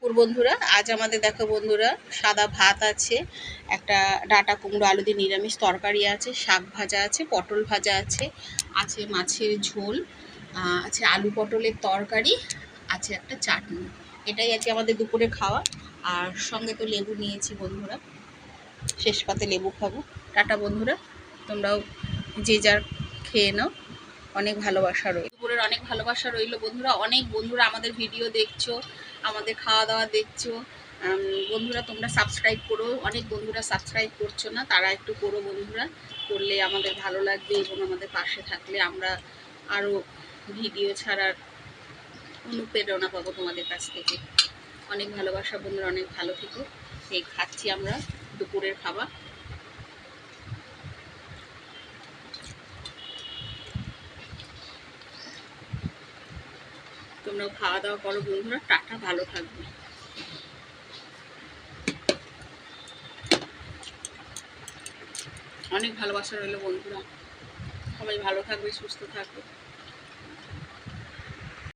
দুপুর বন্ধুরা। আজ আমাদের দেখো বন্ধুরা, সাদা ভাত আছে, একটা ডাঁটা কুমড়ো আলু দিয়ে নিরামিষ তরকারি আছে, শাক ভাজা আছে, পটল ভাজা আছে, আছে মাছের ঝোল, আছে আলু পটলের তরকারি, আছে একটা চাটনি। এটাই আজকে আমাদের দুপুরে খাওয়া। আর সঙ্গে তো লেবু নিয়েছি বন্ধুরা, শেষ পাতে লেবু খাবো। টাটা বন্ধুরা, তোমরাও যে যার খেয়ে নাও। অনেক ভালোবাসা রইল, দুপুরের অনেক ভালোবাসা রইল বন্ধুরা। অনেক বন্ধুরা আমাদের ভিডিও দেখছো, আমাদের খাওয়া দাওয়া দেখছো। বন্ধুরা তোমরা সাবস্ক্রাইব করো, অনেক বন্ধুরা সাবস্ক্রাইব করছো না, তারা একটু করো বন্ধুরা। করলে আমাদের ভালো লাগবে এবং আমাদের পাশে থাকলে আমরা আরও ভিডিও ছাড়ার অনুপ্রেরণা পাবো তোমাদের কাছ থেকে। অনেক ভালোবাসা বন্ধুরা, অনেক ভালো থেকো। এই খাচ্ছি আমরা দুপুরের খাবার। তোমরাও খাওয়া দাওয়া করো বন্ধুরা। টাটা, ভালো থাকবে। অনেক ভালোবাসা রইল বন্ধুরা। সবাই ভালো থাকবে, সুস্থ থাকবে।